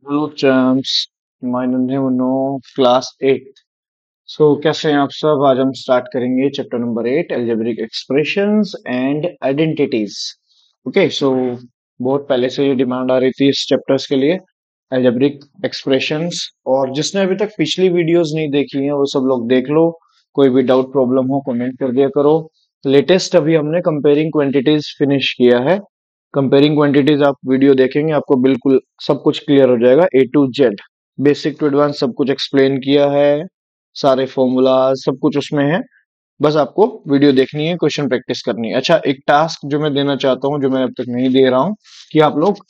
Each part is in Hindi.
Hello champs, my name no class 8। So कैसे हैं आप सब। आज हम स्टार्ट करेंगे chapter number 8, algebraic expressions and identities. Okay, so बहुत पहले से ये डिमांड आ रही थी इस चैप्टर्स के लिए, अलजेब्रिक एक्सप्रेशंस। और जिसने अभी तक पिछली वीडियोस नहीं देखी हैं वो सब लोग देख लो। कोई भी डाउट प्रॉब्लम हो कमेंट कर दिया करो। लेटेस्ट अभी हमने कंपेयरिंग क्वांटिटीज फिनिश किया है। कंपेयरिंग क्वांटिटीज आप वीडियो देखेंगे आपको बिल्कुल सब कुछ क्लियर हो जाएगा, A to Z, basic to advance सब कुछ एक्सप्लेन किया है। सारे फॉर्मूला सब कुछ उसमें है। बस आपको वीडियो देखनी है, क्वेश्चन प्रैक्टिस करनी है। अच्छा, एक टास्क जो मैं देना चाहता हूँ, जो मैं अब तक नहीं दे रहा हूँ, कि आप लोग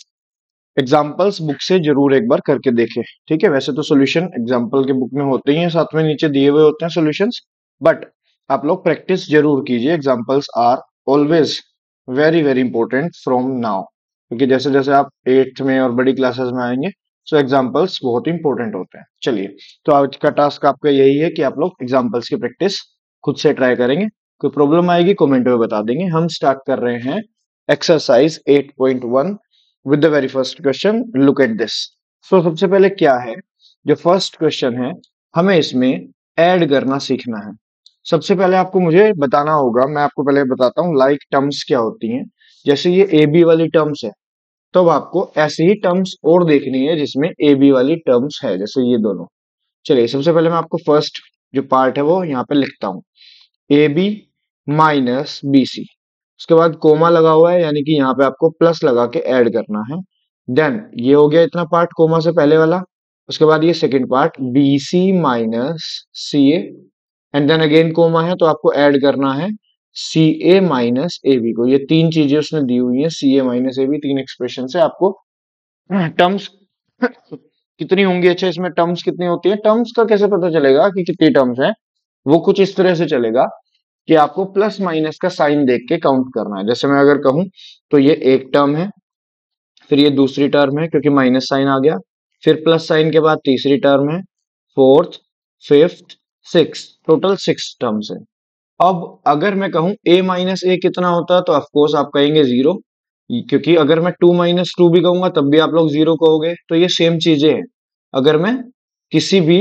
एग्जाम्पल्स बुक से जरूर एक बार करके देखें। ठीक है, वैसे तो सॉल्यूशन एग्जाम्पल के बुक में होते ही हैं, साथ में नीचे दिए हुए होते हैं सॉल्यूशंस। बट आप लोग प्रैक्टिस जरूर कीजिए। Examples are always very very important from now, क्योंकि जैसे जैसे आप एट्थ में और बड़ी क्लासेस में आएंगे सो एग्जाम्पल्स बहुत इंपॉर्टेंट होते हैं। चलिए, तो आज का टास्क आपका यही है कि आप लोग एग्जाम्पल्स की प्रैक्टिस खुद से ट्राई करेंगे। कोई प्रॉब्लम आएगी कमेंट में बता देंगे। हम स्टार्ट कर रहे हैं exercise 8.1 with the very first question. Look at this. So सबसे पहले क्या है, जो फर्स्ट क्वेश्चन है, हमें इसमें ऐड करना सीखना है। सबसे पहले आपको मुझे बताना होगा, मैं आपको पहले बताता हूँ लाइक टर्म्स क्या होती हैं। जैसे ये ए बी वाली टर्म्स है, तो अब आपको ऐसी ही टर्म्स और देखनी है जिसमें ए बी वाली टर्म्स है, जैसे ये दोनों। चलिए, सबसे पहले मैं आपको फर्स्ट जो पार्ट है वो यहाँ पे लिखता हूँ, A B minus B C. उसके बाद कोमा लगा हुआ है, यानी कि यहाँ पे आपको प्लस लगा के ऐड करना है। देन ये हो गया इतना पार्ट कोमा से पहले वाला। उसके बाद ये second part B C minus C A, and then again comma है तो आपको ऐड करना है सी ए माइनस ए बी को। ये तीन चीजें उसने दी हुई है, सी ए माइनस ए बी, तीन एक्सप्रेशन से आपको टर्म्स कितनी होंगी। अच्छा, इसमें टर्म्स कितनी होती है, टर्म्स का कैसे पता चलेगा कि कितनी टर्म्स है। वो कुछ इस तरह से चलेगा कि आपको प्लस माइनस का साइन देख के काउंट करना है। जैसे मैं अगर कहूं तो ये एक टर्म है, फिर ये दूसरी टर्म है क्योंकि माइनस साइन आ गया, फिर प्लस साइन के बाद तीसरी टर्म है, fourth, fifth, six, total six terms है। अब अगर मैं कहूं a माइनस ए कितना होता है, तो ऑफकोर्स आप कहेंगे जीरो, क्योंकि अगर मैं टू माइनस टू भी कहूंगा तब भी आप लोग जीरो कहोगे। तो ये सेम चीजें हैं। अगर मैं किसी भी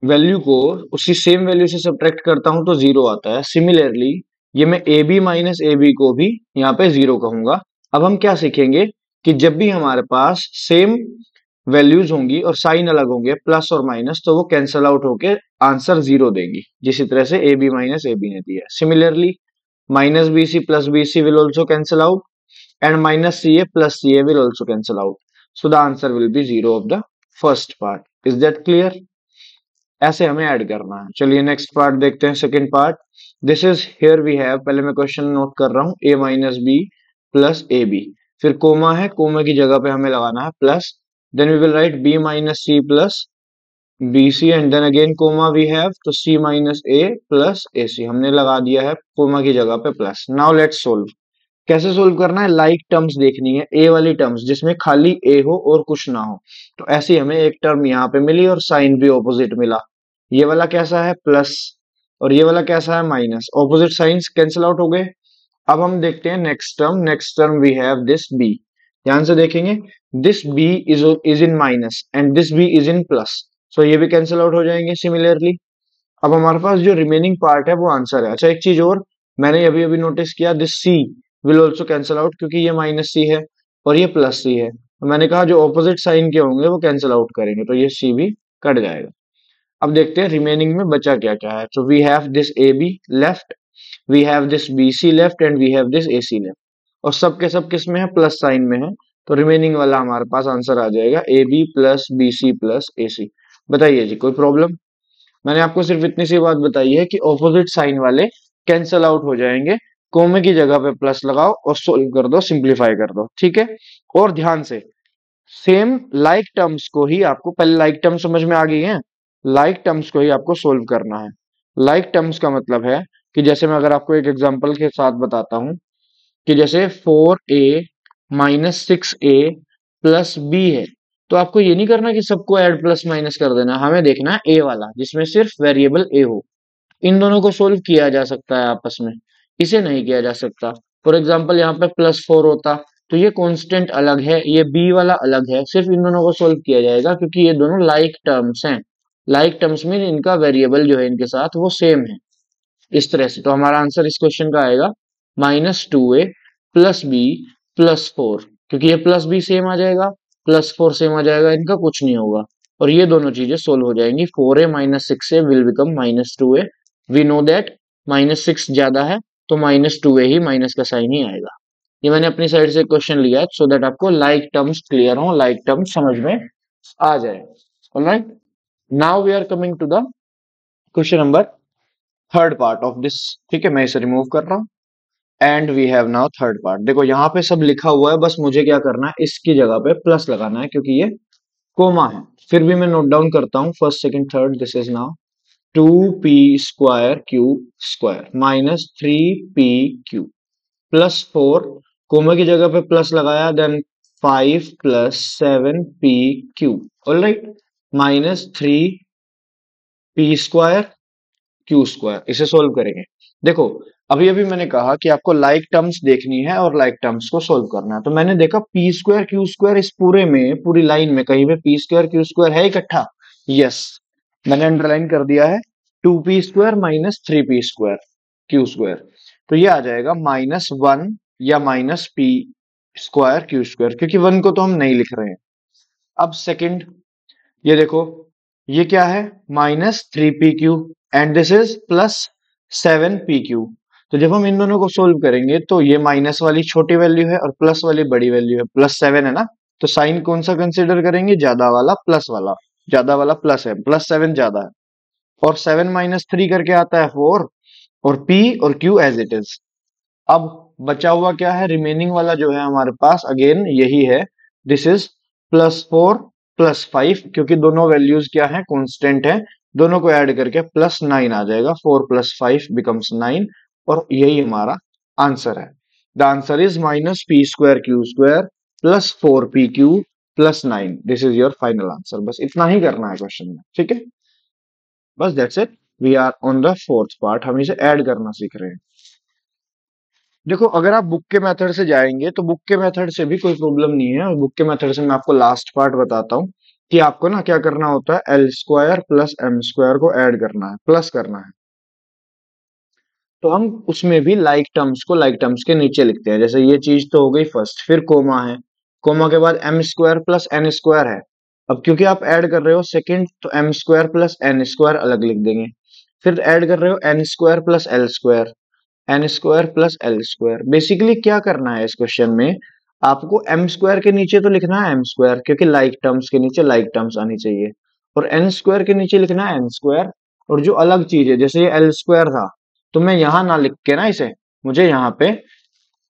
वैल्यू को उसी सेम वैल्यू से सब्ट्रैक्ट करता हूं तो जीरो आता है। सिमिलरली ये मैं A B minus A B को भी यहाँ पे जीरो कहूंगा। अब हम क्या सीखेंगे कि जब भी हमारे पास सेम वैल्यूज होंगी और साइन अलग होंगे, प्लस और माइनस, तो वो कैंसल आउट होके आंसर जीरो देंगी, जिसी तरह से A B minus A B ने दिया। Similarly minus B C plus B C will also cancel out, and minus C A plus C A will also cancel out. So the answer will be zero of the first part. Is that clear? ऐसे हमें ऐड करना है। चलिए नेक्स्ट पार्ट देखते हैं, second part. This is here we have, पहले मैं क्वेश्चन नोट कर रहा हूँ, A minus B plus A B, फिर कोमा है, कोमा की जगह पे हमें लगाना है plus, then we will write B minus C plus B C, and then again comma we have, तो C minus A plus A सी हमने लगा दिया है कोमा की जगह पे प्लस। Now let's solve. कैसे सोल्व करना है, लाइक टर्म्स देखनी है, ए वाली टर्म्स जिसमें खाली ए हो और कुछ ना हो। तो ऐसी हमें एक टर्म यहाँ पे मिली और साइन भी ऑपोजिट मिला। ये वाला कैसा है, प्लस, और ये वाला कैसा है, minus. Opposite signs cancel out हो गए। अब हम देखते हैं next term. Next term we have this B, ध्यान से देखेंगे, this B is in minus and this B is in plus, so ये भी कैंसिल आउट हो जाएंगे सिमिलरली। अब हमारे पास जो रिमेनिंग पार्ट है वो आंसर है। अच्छा, एक चीज और मैंने अभी अभी नोटिस किया, this C will also cancel out, क्योंकि ये माइनस सी है और ये प्लस सी है। तो मैंने कहा जो ऑपोजिट साइन के होंगे वो कैंसिल आउट करेंगे, तो ये सी भी कट जाएगा। अब देखते हैं रिमेनिंग में बचा क्या क्या है। तो we have this A B left, we have this B C left, and we have this A C left, और सब के सब किस में है, प्लस साइन में है। तो रिमेनिंग वाला हमारे पास आंसर आ जाएगा A B plus B C plus A C. बताइए जी, कोई प्रॉब्लम? मैंने आपको सिर्फ इतनी सी बात बताई है कि ऑपोजिट साइन वाले कैंसल आउट हो जाएंगे, कोमे की जगह पे प्लस लगाओ और सोल्व कर दो, सिंप्लीफाई कर दो। ठीक है, और ध्यान से सेम लाइक टर्म्स को ही आपको, पहले लाइक टर्म समझ में आ गई है, लाइक टर्म्स को ही आपको सोल्व करना है। लाइक टर्म्स का मतलब है कि जैसे मैं अगर आपको एक एग्जांपल के साथ बताता हूं कि जैसे 4a minus 6a plus B है, तो आपको ये नहीं करना कि सबको ऐड प्लस माइनस कर देना, हमें देखना है ए वाला जिसमें सिर्फ वेरिएबल ए हो। इन दोनों को सोल्व किया जा सकता है आपस में, इसे नहीं किया जा सकता। फॉर एग्जाम्पल यहाँ पे +4 होता तो ये कांस्टेंट अलग है, ये बी वाला अलग है, सिर्फ इन दोनों को सोल्व किया जाएगा क्योंकि ये दोनों लाइक टर्म्स हैं। लाइक टर्म्स में इनका वेरिएबल जो है इनके साथ वो सेम है, इस तरह से। तो हमारा आंसर इस क्वेश्चन का आएगा -2a प्लस बी प्लस 4, क्योंकि ये प्लस बी सेम आ जाएगा, प्लस 4 सेम आ जाएगा, इनका कुछ नहीं होगा और ये दोनों चीजें सोल्व हो जाएंगी। 4a minus 6a will become -2a। We know that -6 ज्यादा है, तो -2a ही माइनस का साइन ही आएगा। ये मैंने अपनी साइड से क्वेश्चन लिया है सो दैट आपको लाइक टर्म्स क्लियर हो, लाइक टर्म्स समझ में आ जाए। Alright, now we are coming to the question number third part of this. ठीक है, मैं इसे रिमूव कर रहा हूं and we have now third part. देखो यहाँ पे सब लिखा हुआ है, बस मुझे क्या करना है, इसकी जगह पे प्लस लगाना है क्योंकि ये कोमा है। फिर भी मैं नोट डाउन करता हूं, first second third. This is now 2p² Q square minus 3p Q plus 4, comma की जगह पे प्लस लगाया, then 5 plus 7p Q. Alright, minus 3p² Q square. इसे सोल्व करेंगे। देखो, अभी अभी मैंने कहा कि आपको लाइक टर्म्स देखनी है और लाइक टर्म्स को सोल्व करना है, तो मैंने देखा p² क्यू स्क्वायर इस पूरे में, पूरी लाइन में कहीं पे p² क्यू स्क्वायर है इकट्ठा। यस, मैंने अंडरलाइन कर दिया है। 2p² minus 3p² Q square, तो ये आ जाएगा -1 या -p² क्यू स्क्वायर, क्योंकि 1 को तो हम नहीं लिख रहे हैं। अब सेकंड, ये देखो, ये क्या है, -3p Q and this is +7p Q. तो जब हम इन दोनों को सोल्व करेंगे तो ये माइनस वाली छोटी वैल्यू है और प्लस वाली बड़ी वैल्यू है, +7 है ना, तो साइन कौन सा कंसीडर करेंगे, ज्यादा वाला, प्लस वाला। ज्यादा वाला प्लस है, +7 ज्यादा है, और 7 माइनस 3 करके आता है 4, और p और q एज इट इज। अब बचा हुआ क्या है, रिमेनिंग वाला जो है हमारे पास, अगेन यही है, दिस इज +4 +5, क्योंकि दोनों वैल्यूज क्या है, कांस्टेंट है, दोनों को ऐड करके +9 आ जाएगा, 4 + 5 बिकम्स 9, और यही हमारा आंसर है। The answer is -p² Q square plus 4p Q plus 9। This is your final answer. बस इतना ही करना है क्वेश्चन में, ठीक है, बस that's it. We are on the fourth part, हम इसे ऐड करना सीख रहे हैं। देखो, अगर आप बुक के मेथड से जाएंगे तो बुक के मेथड से भी कोई प्रॉब्लम नहीं है, और बुक के मेथड से मैं आपको लास्ट पार्ट बताता हूँ कि आपको ना क्या करना होता है, L² प्लस m² को ऐड करना है, प्लस करना है। तो हम उसमें भी लाइक टर्म्स को लाइक टर्म्स के नीचे लिखते हैं, जैसे ये चीज तो हो गई फर्स्ट, फिर कोमा है, कोमा के बाद m² प्लस n² है। अब क्योंकि आप ऐड कर रहे हो सेकंड, तो m² प्लस n² अलग लिख देंगे। फिर ऐड कर रहे हो n² plus L², n² plus L²। Basically क्या करना है इस क्वेश्चन में, आपको m² के नीचे तो लिखना है m², क्योंकि लाइक टर्म्स के नीचे लाइक टर्म्स आनी चाहिए, और n² के नीचे लिखना है n²। और जो अलग चीज है, जैसे ये L² था, तो मैं यहां ना लिख के ना इसे, मुझे यहाँ पे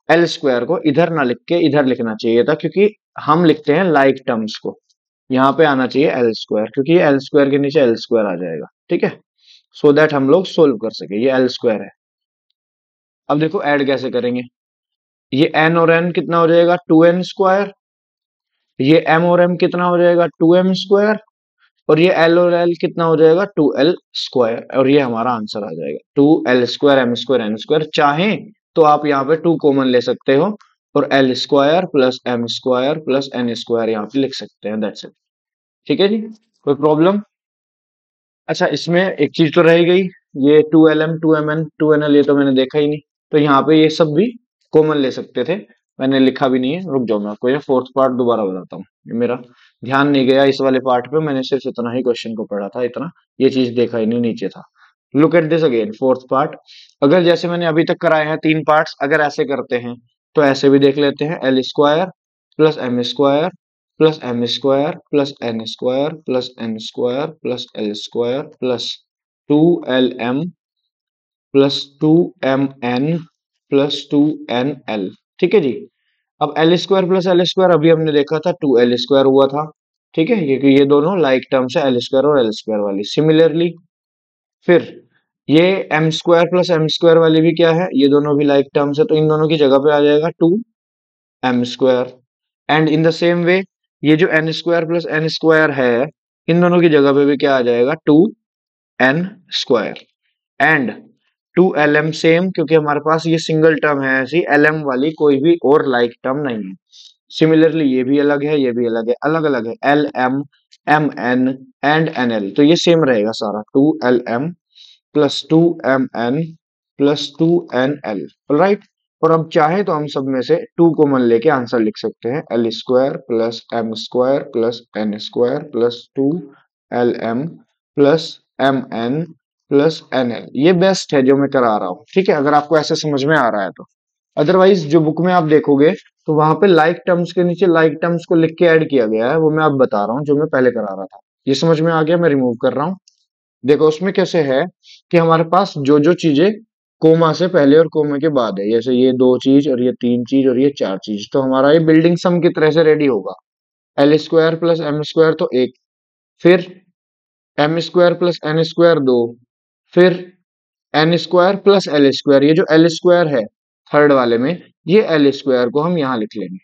L² को इधर ना लिख के इधर लिखना चाहिए था, क्योंकि हम लिखते हैं लाइक टर्म्स को, यहाँ पे आना चाहिए L², क्योंकि ये L² के नीचे L² आ जाएगा, ठीक है, सो दैट हम लोग सोल्व कर सके। ये L² है। अब देखो ऐड कैसे करेंगे, ये n और n कितना हो जाएगा, 2n², ये m और m कितना हो जाएगा, 2m², और ये l और l कितना हो जाएगा, 2l², और ये हमारा आंसर आ जाएगा 2l² m²n²। चाहें तो आप यहाँ पे 2 कॉमन ले सकते हो, और l² plus m² plus n² यहाँ पे लिख सकते हैं, दैट्स इट। ठीक है जी, कोई प्रॉब्लम? अच्छा, इसमें एक चीज तो रह गई, ये 2lm 2mn 2nl, ये तो मैंने देखा ही नहीं, तो यहाँ पे ये सब भी कॉमन ले सकते थे, मैंने लिखा भी नहीं है। रुक जाओ, मैं आपको ये फोर्थ पार्ट दोबारा बताता हूँ, ये मेरा ध्यान नहीं गया इस वाले पार्ट पे, मैंने सिर्फ इतना ही क्वेश्चन को पढ़ा था, इतना ये चीज देखा ही नहीं, नीचे था। Look at this again, fourth part. अगर जैसे मैंने अभी तक कराए हैं 3 पार्ट्स, अगर ऐसे करते हैं तो ऐसे भी देख लेते हैं, L² plus m² plus m² plus n² plus n² plus L² plus 2lm plus 2mn plus 2nl। ठीक है जी। अब L² प्लस L² अभी हमने देखा था 2l² हुआ था, ठीक है, क्योंकि ये दोनों लाइक टर्म्स है, L² और L² वाली। सिमिलरली फिर ये m² प्लस m² वाली भी क्या है, ये दोनों भी लाइक टर्म्स है, तो इन दोनों की जगह पे आ जाएगा 2m²। And in the same way ये जो n² प्लस n² है, इन दोनों की जगह पे भी क्या आ जाएगा, 2n²। एंड 2lm सेम, क्योंकि हमारे पास ये सिंगल टर्म है, ऐसी lm वाली कोई भी और लाइक टर्म नहीं है। सिमिलरली ये भी अलग है, ये भी अलग है, अलग अलग है, lm, mn एंड nl, तो ये सेम रहेगा सारा, 2lm plus 2mn plus 2nl। Right, और अब चाहे तो हम सब में से 2 कॉमन लेके आंसर लिख सकते हैं, L square plus M square plus N square plus 2lm plus mn plus nl। ये बेस्ट है जो मैं करा रहा हूँ, ठीक है, अगर आपको ऐसे समझ में आ रहा है तो। अदरवाइज जो बुक में आप देखोगे तो वहां पे लाइक टर्म्स के नीचे लाइक टर्म्स को लिख के ऐड किया गया है, वो मैं अब बता रहा हूँ जो मैं पहले करा रहा था। ये समझ में आ गया, मैं रिमूव कर रहा हूँ। देखो उसमें कैसे है कि हमारे पास जो जो चीजें कोमा से पहले और कोमा के बाद है, जैसे ये 2 चीज और ये 3 चीज और ये 4 चीज, तो हमारा ये बिल्डिंग सम की तरह से रेडी होगा। L square plus M square तो एक, फिर M square plus N square 2, फिर N square plus L square, ये जो एल स्क्वायर है थर्ड वाले में, ये एल स्क्वायर को हम यहां लिख लेंगे,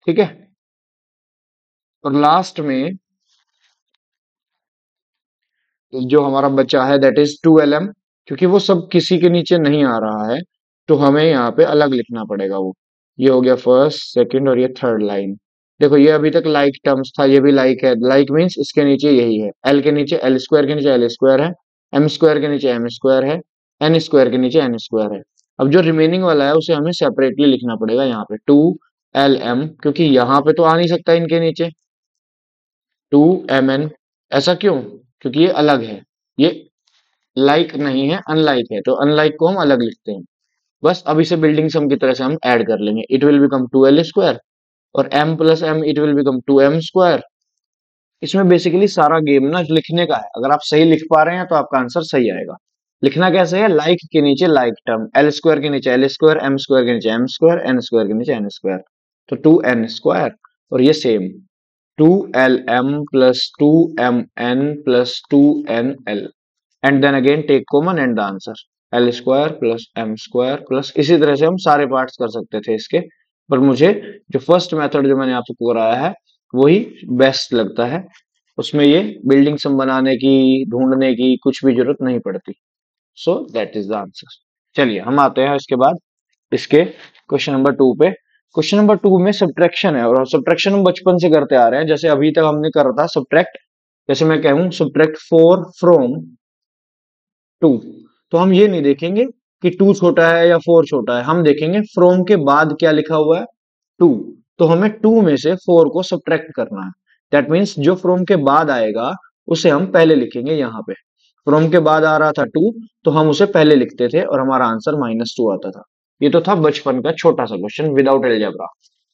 ठीक है। और लास्ट में जो हमारा बचा है दैट इज 2lm, क्योंकि वो सब किसी के नीचे नहीं आ रहा है, तो हमें यहाँ पे अलग लिखना पड़ेगा वो। ये हो गया फर्स्ट, सेकंड और ये थर्ड लाइन। देखो ये अभी तक लाइक टर्म्स था, ये भी लाइक है, लाइक मीन्स इसके नीचे यही है, एल के नीचे एल स्क्वायर के नीचे एल स्क्वायर है, एम स्क्वायर के नीचे एम स्क्वायर है, एन स्क्वायर के नीचे एन स्क्वायर है। अब जो रिमेनिंग वाला है उसे हमें सेपरेटली लिखना पड़ेगा यहाँ पे, 2lm, क्योंकि यहाँ पे तो आ नहीं सकता इनके नीचे, 2mn। ऐसा क्यों? क्योंकि ये अलग है, ये लाइक नहीं है, अनलाइक है, तो अनलाइक को हम अलग लिखते हैं। बस अब इसे बिल्डिंग सम की तरह से हम ऐड कर लेंगे, it will become 2l square और m plus m it will become 2m square. इसमें बेसिकली सारा गेम ना लिखने का है, अगर आप सही लिख पा रहे हैं तो आपका आंसर सही आएगा। लिखना कैसे है, लाइक के नीचे लाइक टर्म, एल स्क्वायर के नीचे एल स्क्वायर, एम स्क्वायर के नीचे एम स्क्वायर, एन स्क्वायर के नीचे एन स्क्वायर, तो 2n स्क्वायर। और ये same 2lm plus 2mn plus 2nl, and then again take common and the answer, L square plus M square plus, इसी तरह से हम सारे पार्ट्स कर सकते थे इसके, पर मुझे जो फर्स्ट मेथड जो मैंने आपको कराया है वही बेस्ट लगता है। उसमें ये बिल्डिंग सम बनाने की, ढूंढने की कुछ भी जरूरत नहीं पड़ती। So that is the answer. चलिए हम आते हैं इसके बाद इसके क्वेश्चन नंबर 2 पे। क्वेश्चन नंबर 2 में सब्ट्रैक्शन है, और सब्ट्रैक्शन हम बचपन से करते आ रहे हैं, जैसे अभी तक हमने करा था सब्ट्रैक्ट, जैसे मैं कहूं सब्ट्रैक्ट 4 फ्रॉम 2, तो हम ये नहीं देखेंगे कि 2 छोटा है या 4 छोटा है, हम देखेंगे फ्रॉम के बाद क्या लिखा हुआ है, 2। तो हमें 2 में से 4 को सब्ट्रैक्ट करना है, दैट मीन्स जो फ्रॉम के बाद आएगा उसे हम पहले लिखेंगे। यहाँ पे फ्रॉम के बाद आ रहा था 2, तो हम उसे पहले लिखते थे और हमारा आंसर -2 आता था। ये तो था बचपन का छोटा सा क्वेश्चन विदाउट एलजेब्रा।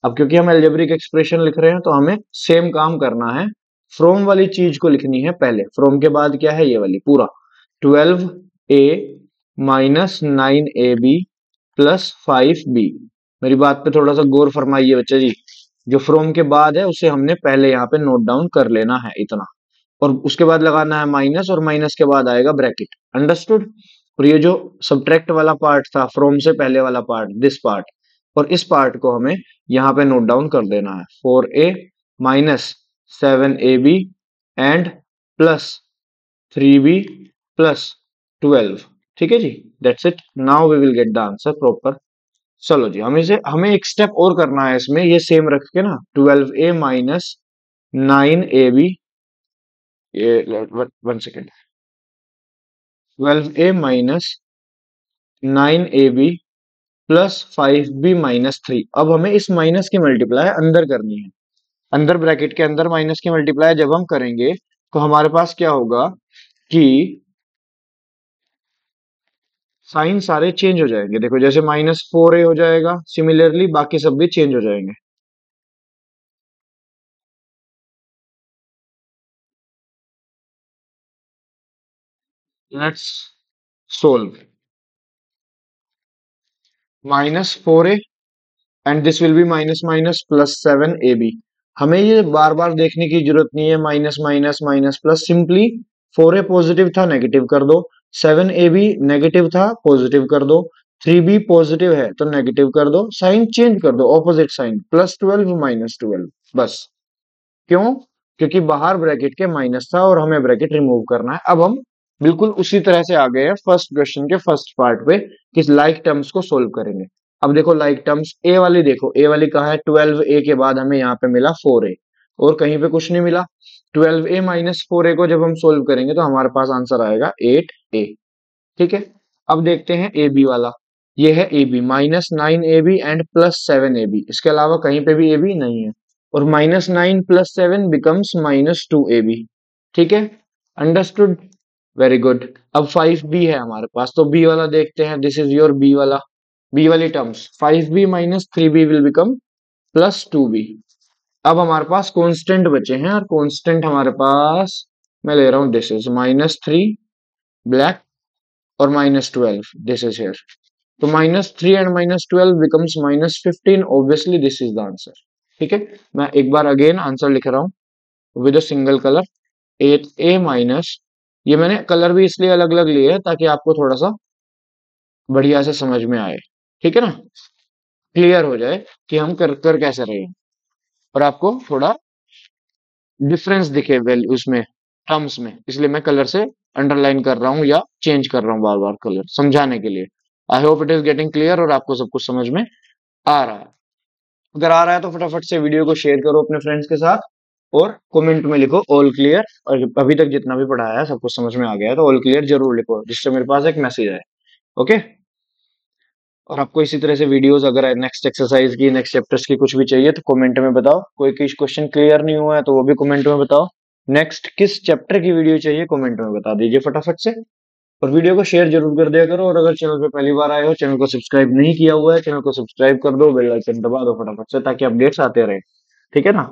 अब क्योंकि हम एल्जेब्रिक एक्सप्रेशन लिख रहे हैं तो हमें सेम काम करना है, फ्रॉम वाली चीज को लिखनी है पहले, फ्रॉम के बाद क्या है, ये वाली पूरा 12a minus 9ab plus 5b। मेरी बात पे थोड़ा सा गौर फरमाइए बच्चा जी, जो फ्रॉम के बाद है उसे हमने पहले यहाँ पे नोट डाउन कर लेना है इतना, और उसके बाद लगाना है माइनस, और माइनस के बाद आएगा ब्रैकेट, अंडरस्टूड। और ये जो सब्ट्रैक्ट वाला पार्ट था, फ्रॉम से पहले वाला पार्ट, दिस पार्ट, और इस पार्ट को हमें यहाँ पे नोट डाउन कर देना है, 4a minus 7ab and plus 3b plus 12। ठीक है जी, that's it, now we will get the answer proper. चलो जी, हमें एक स्टेप और करना है इसमें, ये सेम रख के ना, 12a माइनस 9ab, ये 1 second, 12a minus 9ab plus 5b minus 3। अब हमें इस माइनस की मल्टीप्लाई अंदर करनी है, अंदर ब्रैकेट के अंदर माइनस की मल्टीप्लाई जब हम करेंगे तो हमारे पास क्या होगा कि साइन सारे चेंज हो जाएंगे। देखो जैसे -4a हो जाएगा, सिमिलरली बाकी सब भी चेंज हो जाएंगे। Let's solve, -4a and this will B minus minus plus 7ab। हमें ये बार बार देखने की जरूरत नहीं है, minus minus minus plus, simply 4a positive था नेगेटिव कर दो, 7ab नेगेटिव था पॉजिटिव कर दो, 3b पॉजिटिव है तो नेगेटिव कर दो, साइन चेंज कर दो ऑपोजिट साइन, +12 -12, बस। क्यों? क्योंकि बाहर ब्रैकेट के माइनस था और हमें ब्रैकेट रिमूव करना है। अब हम बिल्कुल उसी तरह से आ गए हैं फर्स्ट क्वेश्चन के फर्स्ट पार्ट पे कि लाइक टर्म्स को सोल्व करेंगे। अब देखो लाइक टर्म्स ए वाली, देखो ए वाली कहाँ है, 12a के बाद हमें यहाँ पे मिला 4a और कहीं पे कुछ नहीं मिला। 12a माइनस 4a को जब हम सोल्व करेंगे तो हमारे पास आंसर आएगा 8a। ठीक है, अब देखते हैं ए बी वाला। ये है A B, -9ab and +7ab, इसके अलावा कहीं पे भी ए बी नहीं है। और -9 + 7 बिकम्स -2ab। ठीक है, अंडरस्टूड, वेरी गुड। अब 5b है हमारे पास, तो बी वाला देखते हैं। दिस इज योर बी वाला, बी वाली terms, 5b minus 3b will become +2b। अब हमारे पास कांस्टेंट बचे हैं, और कांस्टेंट हमारे पास मैं ले रहा हूं, दिस इज -3 ब्लैक और -12, दिस इज हियर। तो -3 and -12 becomes -15, obviously this is the answer. ठीक है, मैं एक बार अगेन आंसर लिख रहा हूँ with a single colour, 8a minus, ये मैंने कलर भी इसलिए अलग अलग लिए हैं ताकि आपको थोड़ा सा बढ़िया से समझ में आए। ठीक है ना, क्लियर हो जाए कि हम कर कैसे रहे हैं, और आपको थोड़ा डिफरेंस दिखे वैल्यू उसमें, टर्म्स में, इसलिए मैं कलर से अंडरलाइन कर रहा हूँ या चेंज कर रहा हूँ बार बार कलर समझाने के लिए। आई hope it is getting clear और आपको सब कुछ समझ में आ रहा है। अगर आ रहा है तो फटाफट से वीडियो को शेयर करो अपने फ्रेंड्स के साथ, और कमेंट में लिखो ऑल क्लियर। और अभी तक जितना भी पढ़ाया है सब कुछ समझ में आ गया है तो ऑल क्लियर जरूर लिखो, जिससे मेरे पास एक मैसेज आए। ओके, और आपको इसी तरह से वीडियोस अगर नेक्स्ट एक्सरसाइज की, नेक्स्ट चैप्टर्स की कुछ भी चाहिए तो कमेंट में बताओ। कोई किस क्वेश्चन क्लियर नहीं हुआ है तो वो भी कमेंट में बताओ। नेक्स्ट किस चैप्टर की वीडियो चाहिए कमेंट में बता दीजिए फटाफट से। और वीडियो को शेयर जरूर कर दिया करो, और अगर चैनल पे पहली बार आए हो, चैनल को सब्सक्राइब नहीं किया हुआ है, चैनल को सब्सक्राइब कर दो, बेल आइकन दबा दो फटाफट से, ताकि अपडेट्स आते रहे। ठीक है ना।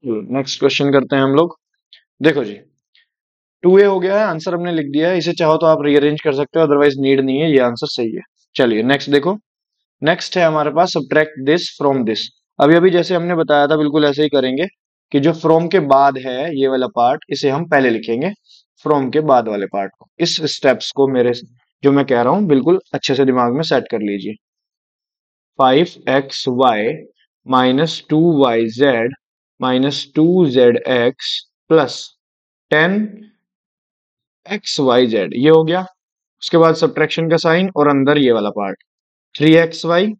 नेक्स्ट क्वेश्चन करते हैं हम लोग। देखो जी, 2a हो गया है, आंसर हमने लिख दिया है। इसे चाहो तो आप रीअरेंज कर सकते हो, अदरवाइज नीड नहीं है, ये आंसर सही है। चलिए नेक्स्ट देखो। नेक्स्ट है हमारे पास सब्ट्रैक्ट दिस फ्रॉम दिस। अभी अभी जैसे हमने बताया था बिल्कुल ऐसे ही करेंगे, कि जो फ्रॉम के बाद है ये वाला पार्ट, इसे हम पहले लिखेंगे, फ्रॉम के बाद वाले पार्ट को। इस स्टेप्स को मेरे जो मैं कह रहा हूं बिल्कुल अच्छे से दिमाग में सेट कर लीजिए। 5xy -2yz -2zx plus 10xyz, ये हो गया। उसके बाद सब्ट्रैक्शन का साइन और अंदर ये वाला part, 3xy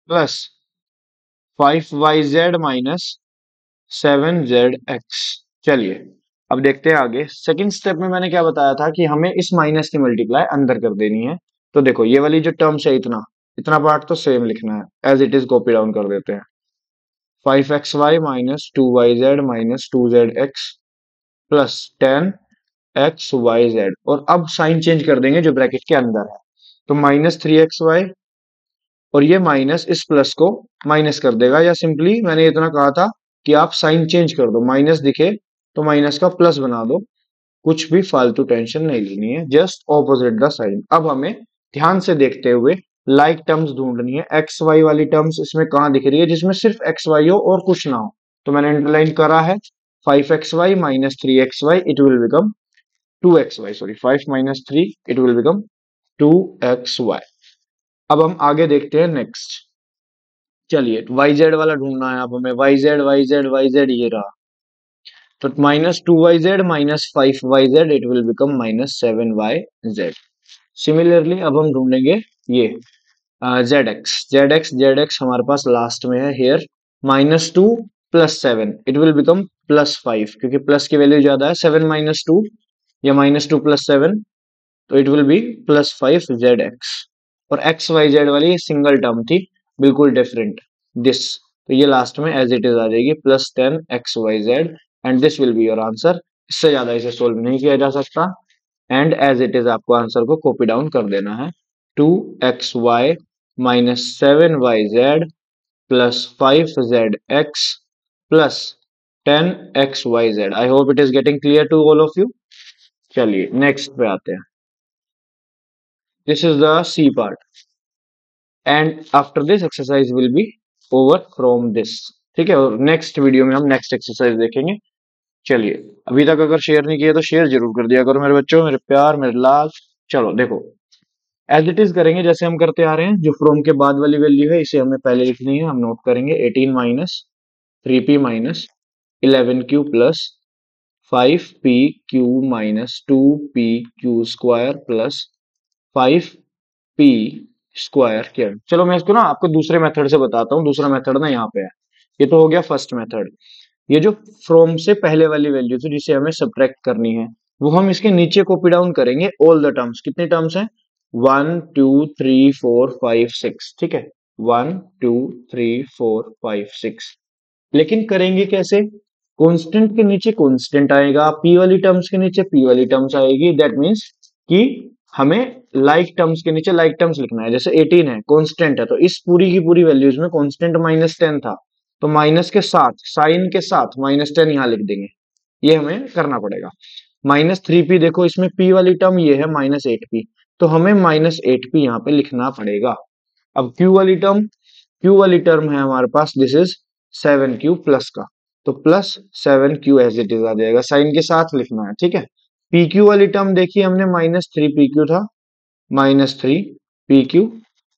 plus 5yz -7zx। चलिए अब देखते हैं आगे। सेकंड स्टेप में मैंने क्या बताया था कि हमें इस माइनस की मल्टीप्लाई अंदर कर देनी है। तो देखो ये वाली जो टर्म्स है, इतना इतना पार्ट तो सेम लिखना है, as it is copy down कर देते हैं। 5xy -2yz -2zx plus 10xyz, और अब साइन चेंज कर देंगे जो ब्रैकेट के अंदर है। तो -3xy, और ये माइनस इस प्लस को माइनस कर देगा, या सिंपली मैंने इतना कहा था कि आप साइन चेंज कर दो, माइनस दिखे तो माइनस का प्लस बना दो। कुछ भी फालतू टेंशन नहीं लेनी है, जस्ट ऑपोजिट द साइन। अब हमें ध्यान से देखते हुए लाइक टर्म्स ढूंढनी है। एक्स वाई वाली टर्म्स इसमें कहाँ दिख रही है जिसमें सिर्फ एक्स वाई हो और कुछ ना हो, तो मैंने अंडरलाइन करा है। 5xy -3xy it will become 2xy, sorry 5 - 3 it will become 2xy। अब हम आगे देखते हैं नेक्स्ट। चलिए yz वाला ढूंढना है अब हमें, yz ये रहा। तो -2yz -5yz it will become -7yz। Similarly अब हम ढूंढेंगे ये zx हमारे पास लास्ट में है हेयर, -2 + 7 इट विल बिकम +5, क्योंकि प्लस की वैल्यू ज्यादा है। 7 - 2 या -2 + 7, तो इट विल बी +5zx। और एक्स वाई जेड वाली सिंगल टर्म थी, बिल्कुल डिफरेंट, दिस, तो ये लास्ट में एज इट इज आ जाएगी +10xyz, and this will be your answer. इससे ज्यादा इसे सोल्व नहीं किया जा सकता, एंड एज इट इज आपको आंसर को कॉपी डाउन कर देना है। 2xy -7yz +5zx plus 10xyz। I hope it is getting clear to all of you. चलिए नेक्स्ट पे आते हैं। This is the C part, and after this exercise will be over from this. ठीक है, और नेक्स्ट वीडियो में हम नेक्स्ट एक्सरसाइज देखेंगे। चलिए, अभी तक अगर शेयर नहीं किया तो शेयर जरूर कर दिया करो मेरे बच्चों, मेरे प्यार, मेरे लाल। चलो देखो, एज इट इज करेंगे जैसे हम करते आ रहे हैं। जो फ्रॉम के बाद वाली वैल्यू है इसे हमें पहले लिखनी है। हम नोट करेंगे 18 minus 3p minus 11q plus 5pq minus 2pq square plus 5p square क्या। चलो मैं इसको ना आपको दूसरे मेथड से बताता हूँ। दूसरा मेथड ना यहाँ पे है। ये तो हो गया फर्स्ट मेथड। ये जो फ्रॉम से पहले वाली वैल्यू थी जिसे हमें सब्ट्रैक्ट करनी है वो हम इसके नीचे कॉपी डाउन करेंगे। ऑल द टर्म्स, कितने टर्म्स हैं? 1 2 3 4 5 6, ठीक है। 1 2 3 4 5 6। लेकिन करेंगे कैसे? कांस्टेंट के नीचे कांस्टेंट आएगा, पी वाली टर्म्स के नीचे पी वाली टर्म्स आएगी। दैट मीन्स कि हमें लाइक टर्म्स के नीचे लाइक टर्म्स लिखना है। जैसे 18 है, कांस्टेंट है, तो इस पूरी की पूरी वैल्यूज में कांस्टेंट -10 था, तो माइनस के साथ, साइन के साथ -10 यहां लिख देंगे। ये हमें करना पड़ेगा। -3p, देखो इसमें p वाली टर्म ये है -8p, तो हमें -8p यहाँ पे लिखना पड़ेगा। अब q वाली टर्म है हमारे पास, दिस इज 7q प्लस का, तो +7q एज इट इज आ जाएगा, साइन के साथ लिखना है, ठीक है। pq वाली टर्म देखिए हमने -3pq था, -3pq,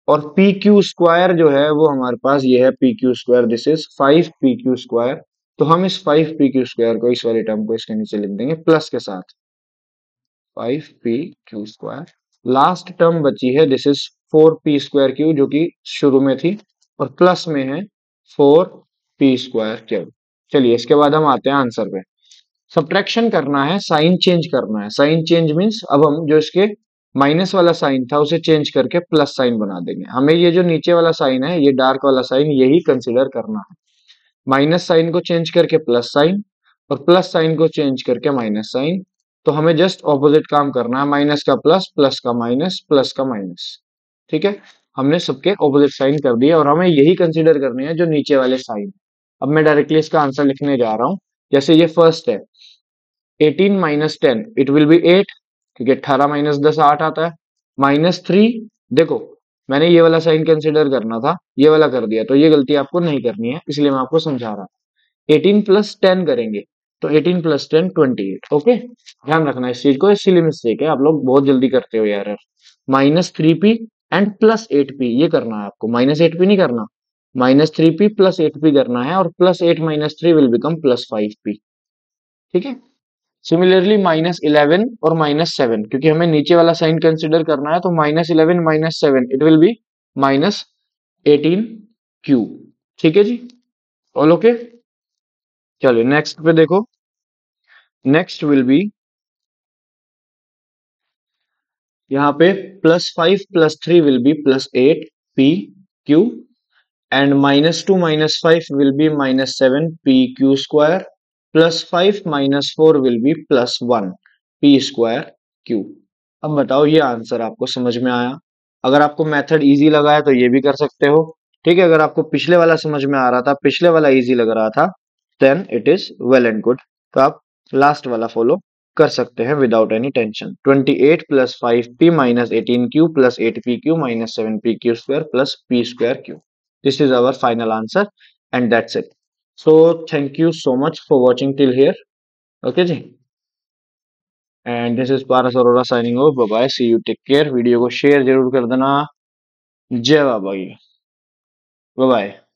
और pq स्क्वायर जो है वो हमारे पास ये है pq square, this is 5pq square. तो हम इस 5pq स्क्वायर को, इस वाली टर्म को इसके नीचे लिख देंगे प्लस के साथ 5pq स्क्वायर। लास्ट टर्म बची है, this is 4p square Q, जो कि शुरू में थी, और प्लस में है 4p स्क्वायर क्यू। चलिए इसके बाद हम आते हैं आंसर पे। सब्ट्रैक्शन करना है, साइन चेंज करना है। साइन चेंज मीन्स अब हम जो इसके माइनस वाला साइन था उसे चेंज करके प्लस साइन बना देंगे। हमें ये जो नीचे वाला साइन है, ये डार्क वाला साइन, यही कंसिडर करना है। माइनस साइन को चेंज करके प्लस साइन, और प्लस साइन को चेंज करके माइनस साइन। तो हमें जस्ट ऑपोजिट काम करना है, माइनस का प्लस, प्लस का माइनस, प्लस का माइनस, ठीक है। हमने सबके ऑपोजिट साइन कर दिए और हमें यही कंसिडर करने हैं जो नीचे वाले साइन। अब मैं डायरेक्टली इसका आंसर लिखने जा रहा हूं। जैसे ये फर्स्ट है, 18 -10, इट विल बी 8, क्योंकि 18 -10 8 आता है। -3, देखो मैंने ये वाला साइन कंसिडर करना था, ये वाला कर दिया, तो ये गलती आपको नहीं करनी है, इसलिए मैं आपको समझा रहा हूँ। 18 + 10 करेंगे, तो 18 + 10 28, ओके। ध्यान रखना इस चीज को, सिली मिस्टेक है, आप लोग बहुत जल्दी करते हो यार। -3p एंड +8p, ये करना है आपको, -8p नहीं करना, -3p +8p करना है, और +8 -3 विल बिकम +5p, ठीक है। सिमिलरली -11 और -7, क्योंकि हमें नीचे वाला साइन कंसिडर करना है, तो -11 -7 इट विल बी -18q, ठीक है जी। All okay. चलिए नेक्स्ट पे देखो। नेक्स्ट विल बी यहाँ पे +5 +3 will be +8pq, and -2 -5 will be -7pq square, +5 -4 will be +1p square q। अब बताओ ये आंसर आपको समझ में आया? अगर आपको मेथड इजी लगा है तो ये भी कर सकते हो, ठीक है। अगर आपको पिछले वाला समझ में आ रहा था, पिछले वाला इजी लग रहा था, then it is well and good, तो आप लास्ट वाला फॉलो कर सकते हैं without any tension. 28 + 5p -18q + 8pq -7pq square +p square q। This is our final answer, and that's it. So thank you so much for watching till here. Okay जी, and this is Paras Arora signing off. Bye bye, see you, take care। Video को शेयर जरूर कर देना। जय बाबा की। Bye bye.